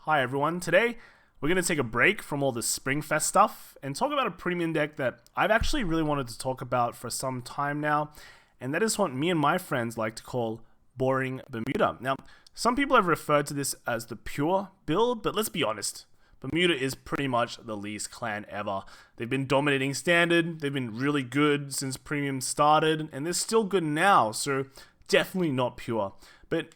Hi everyone, today we're going to take a break from all the Springfest stuff and talk about a premium deck that I've actually really wanted to talk about for some time now, and that is what me and my friends like to call boring Bermuda. Now, some people have referred to this as the pure build, but let's be honest, Bermuda is pretty much the least clan ever. They've been dominating standard, they've been really good since premium started, and they're still good now, so definitely not pure. But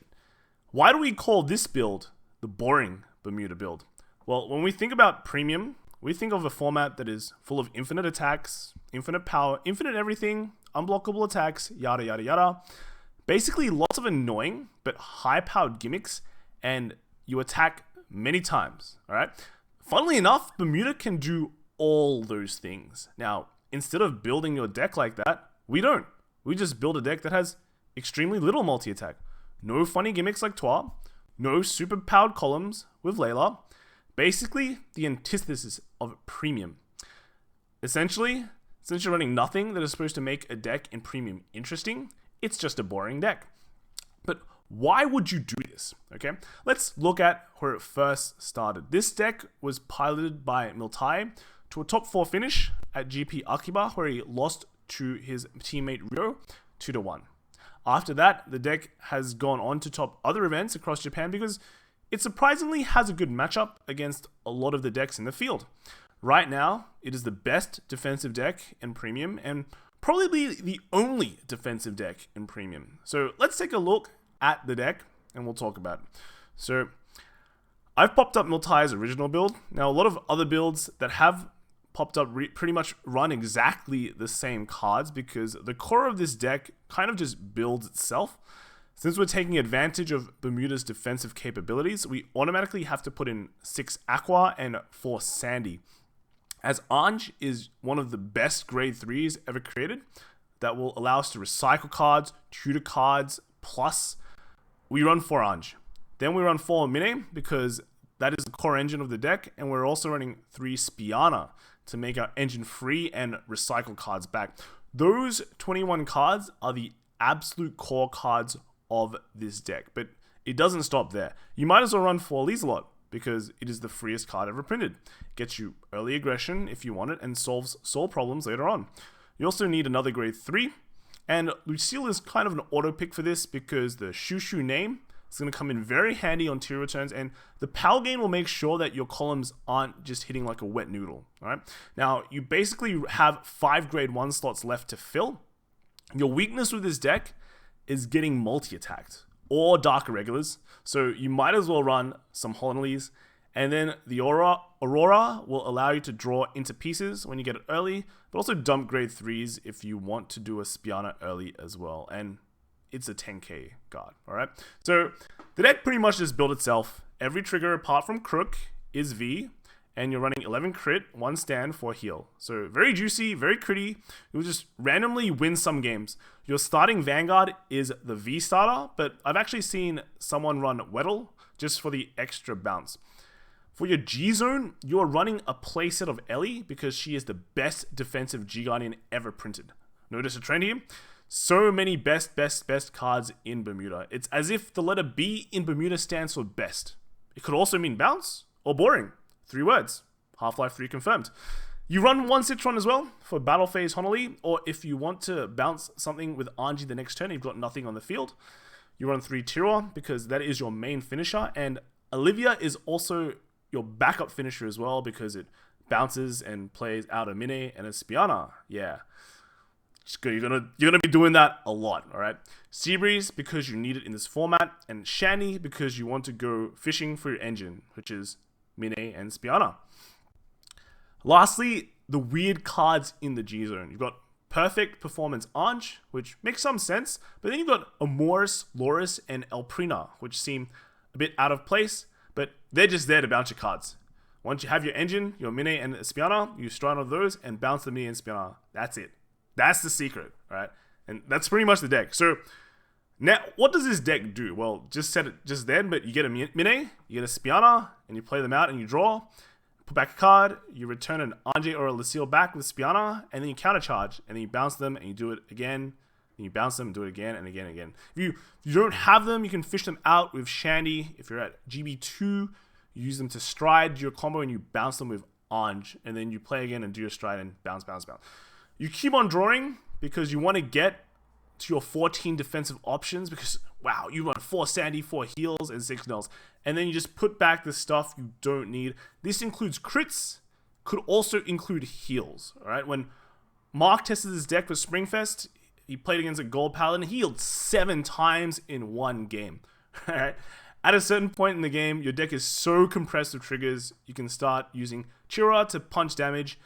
why do we call this build the boring Bermuda build? Well, when we think about premium, we think of a format that is full of infinite attacks, infinite power, infinite everything, unblockable attacks, yada yada yada. Basically, lots of annoying but high-powered gimmicks, and you attack many times, alright? Funnily enough, Bermuda can do all those things. Now, instead of building your deck like that, we don't. We just build a deck that has extremely little multi-attack. No funny gimmicks like Twa, no super powered columns with Layla. Basically, the antithesis of premium. Essentially, since you're running nothing that is supposed to make a deck in premium interesting, it's just a boring deck. But why would you do this? Okay, let's look at where it first started. This deck was piloted by Miltai to a top 4 finish at GP Akiba, where he lost to his teammate Ryo 2-1. After that, the deck has gone on to top other events across Japan because it surprisingly has a good matchup against a lot of the decks in the field. Right now, it is the best defensive deck in premium and probably the only defensive deck in premium. So let's take a look at the deck and we'll talk about it. So I've popped up Miltai's original build. Now, a lot of other builds that have popped up pretty much run exactly the same cards because the core of this deck kind of just builds itself. Since we're taking advantage of Bermuda's defensive capabilities, we automatically have to put in 6 Aqua and 4 Sandy. As Anj is one of the best grade 3s ever created that will allow us to recycle cards, tutor cards, plus we run 4 Anj. Then we run 4 Mine because that is the core engine of the deck, and we're also running 3 Spiana to make our engine free and recycle cards back. Those 21 cards are the absolute core cards of this deck, but it doesn't stop there. You might as well run 4 Lieselot because it is the freest card ever printed. It gets you early aggression if you want it and solves soul problems later on. You also need another grade 3, and Lucille is kind of an auto pick for this because the Shushu name is going to come in very handy on tier returns, and the power gain will make sure that your columns aren't just hitting like a wet noodle. All right. Now, you basically have 5 grade 1 slots left to fill. Your weakness with this deck is getting multi-attacked or dark irregulars, so you might as well run some Hollandese, and then the Aurora will allow you to draw into pieces when you get it early, but also dump grade 3s if you want to do a Spiana early as well, and it's a 10k card, alright? So the deck pretty much just built itself. Every trigger apart from Crook is V, and you're running 11 crit, 1 stand, 4 heal. So very juicy, very critty. You'll just randomly win some games. Your starting Vanguard is the V starter, but I've actually seen someone run Weddle just for the extra bounce. For your G zone, you're running a playset of Ellie because she is the best defensive G Guardian ever printed. Notice a trend here? So many best cards in Bermuda. It's as if the letter B in Bermuda stands for best. It could also mean bounce or boring. 3 words. Half-Life 3 confirmed. You run 1 Citron as well for Battle Phase Honolulu, or if you want to bounce something with Anji the next turn, you've got nothing on the field. You run 3 Tiro because that is your main finisher, and Olivia is also your backup finisher as well because it bounces and plays out a Mine and a Spiana. Yeah. You're gonna be doing that a lot, alright? Seabreeze because you need it in this format, and Shani because you want to go fishing for your engine, which is Mine and Spiana. Lastly, the weird cards in the G zone. You've got Perfect Performance Anj, which makes some sense, but then you've got Amoris, Loris, and Elprina, which seem a bit out of place, but they're just there to bounce your cards. Once you have your engine, your Mine and Spiana, you stride on those and bounce the Mine and Spiana. That's it. That's the secret, right? And that's pretty much the deck. So now, what does this deck do? Well, just set it just then, but you get a Mine, you get a Spiana, and you play them out and you draw. Put back a card, you return an Anji or a Lucille back with Spiana, and then you countercharge, and then you bounce them, and you do it again, and you bounce them, do it again, and again, and again. If you don't have them, you can fish them out with Shandy. If you're at GB2, you use them to stride, do your combo, and you bounce them with Anj, and then you play again and do your stride and bounce, bounce, bounce. You keep on drawing because you want to get to your 14 defensive options because, wow, you run 4 Sandy, 4 heals, and 6 nulls. And then you just put back the stuff you don't need. This includes crits, could also include heals, all right? When Mark tested his deck with Springfest, he played against a Gold Paladin, he healed 7 times in one game, all right? At a certain point in the game, your deck is so compressed with triggers, you can start using Chira to punch damage.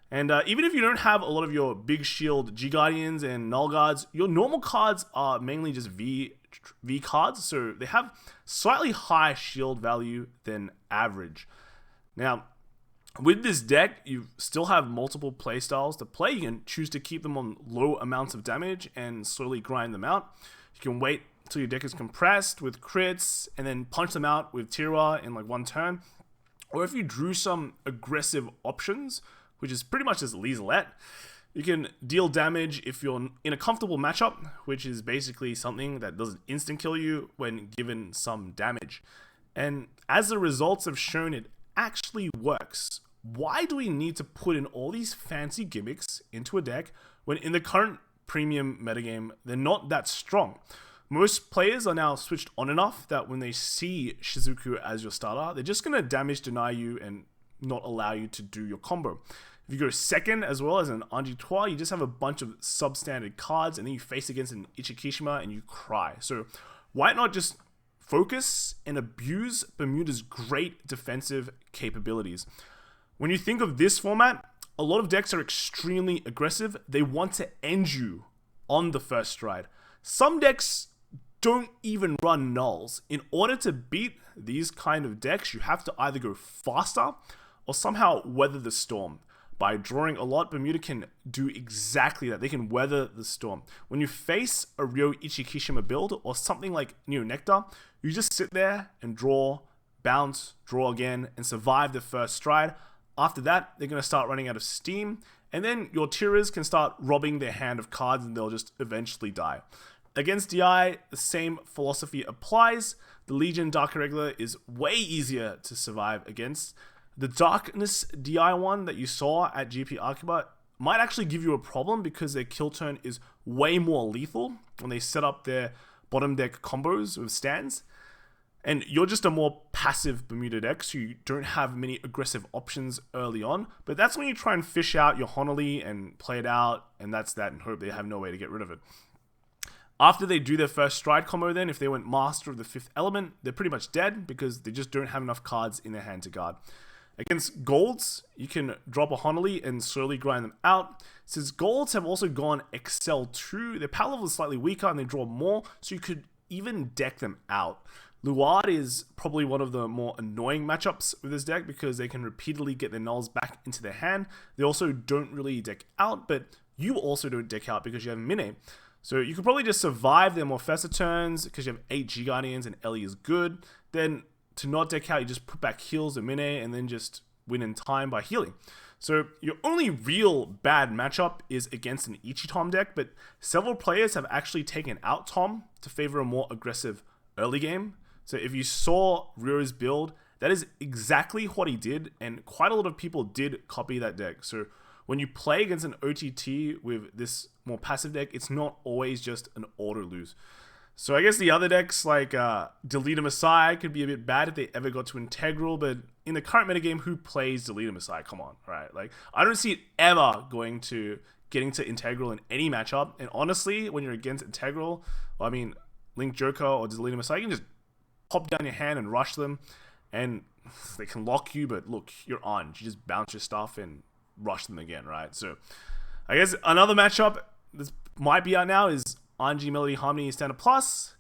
And even if you don't have a lot of your big shield G-Guardians and Null Guards, your normal cards are mainly just V cards, so they have slightly higher shield value than average. Now, with this deck, you still have multiple playstyles to play. You can choose to keep them on low amounts of damage and slowly grind them out. You can wait until your deck is compressed with crits and then punch them out with Tira in like one turn. Or if you drew some aggressive options, which is pretty much just Lizelette, you can deal damage if you're in a comfortable matchup, which is basically something that doesn't instant kill you when given some damage. And as the results have shown, it actually works. Why do we need to put in all these fancy gimmicks into a deck when in the current premium metagame, they're not that strong? Most players are now switched on enough that when they see Shizuku as your starter, they're just going to damage deny you and not allow you to do your combo. If you go second as well as an Anji-Trois, you just have a bunch of substandard cards and then you face against an Ichikishima and you cry. So why not just focus and abuse Bermuda's great defensive capabilities? When you think of this format, a lot of decks are extremely aggressive. They want to end you on the first stride. Some decks don't even run nulls. In order to beat these kind of decks, you have to either go faster or somehow weather the storm. By drawing a lot, Bermuda can do exactly that. They can weather the storm. When you face a Ryo Ichikishima build or something like Neo Nectar, you just sit there and draw, bounce, draw again, and survive the first stride. After that, they're going to start running out of steam, and then your Tiras can start robbing their hand of cards and they'll just eventually die. Against DI, the same philosophy applies. The Legion Dark Irregular is way easier to survive against. The Darkness DI one that you saw at GP Archiba might actually give you a problem because their kill turn is way more lethal when they set up their bottom deck combos with stands. And you're just a more passive Bermuda deck, so you don't have many aggressive options early on. But that's when you try and fish out your Honolly and play it out, and that's that, and hope they have no way to get rid of it. After they do their first stride combo then, if they went Master of the 5th Element, they're pretty much dead because they just don't have enough cards in their hand to guard. Against Golds, you can drop a Honolly and slowly grind them out. Since Golds have also gone Excel 2, their power level is slightly weaker and they draw more, so you could even deck them out. Luard is probably one of the more annoying matchups with this deck because they can repeatedly get their nulls back into their hand. They also don't really deck out, but you also don't deck out because you have Mine. So you could probably just survive their Morfessa turns because you have 8 G-Guardians and Ellie is good. Then to not deck out, you just put back heals and Mine and then just win in time by healing. So your only real bad matchup is against an Ichi-Tom deck, but several players have actually taken out Tom to favor a more aggressive early game. So if you saw Ryo's build, that is exactly what he did, and quite a lot of people did copy that deck. So when you play against an OTT with this more passive deck, it's not always just an auto lose. So I guess the other decks like Delete a Messiah could be a bit bad if they ever got to Integral, but in the current metagame, who plays Delete a Messiah? Come on, right? Like, I don't see it ever getting to Integral in any matchup. And honestly, when you're against Integral, well, I mean, Link Joker or Delete a Messiah, you can just pop down your hand and rush them, and they can lock you, but look, you're on. You just bounce your stuff and rush them again, right? So I guess another matchup that might be out now is Anji, Melody, Harmony, Standard Plus.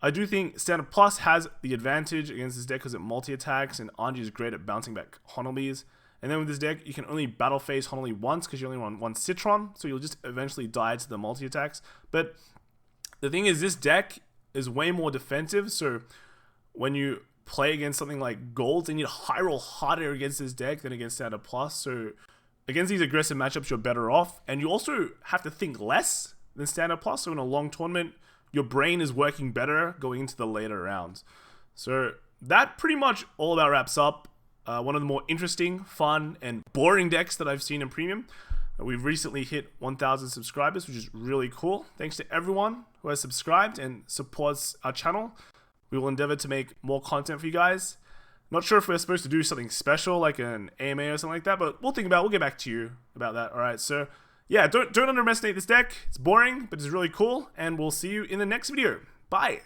I do think Standard Plus has the advantage against this deck because it multi-attacks, and Anji is great at bouncing back Honolys. And then with this deck, you can only battle phase Honolly once because you only run one Citron, so you'll just eventually die to the multi-attacks. But the thing is, this deck is way more defensive, so when you play against something like Golds, they need to high roll harder against this deck than against Standard Plus. So against these aggressive matchups, you're better off. And you also have to think less than Standard Plus. So in a long tournament, your brain is working better going into the later rounds. So that pretty much all about wraps up one of the more interesting, fun, and boring decks that I've seen in Premium. We've recently hit 1,000 subscribers, which is really cool. Thanks to everyone who has subscribed and supports our channel. We will endeavor to make more content for you guys. Not sure if we're supposed to do something special like an AMA or something like that, but we'll get back to you about that. All right, so yeah, don't underestimate this deck. It's boring, but it's really cool, and we'll see you in the next video. Bye.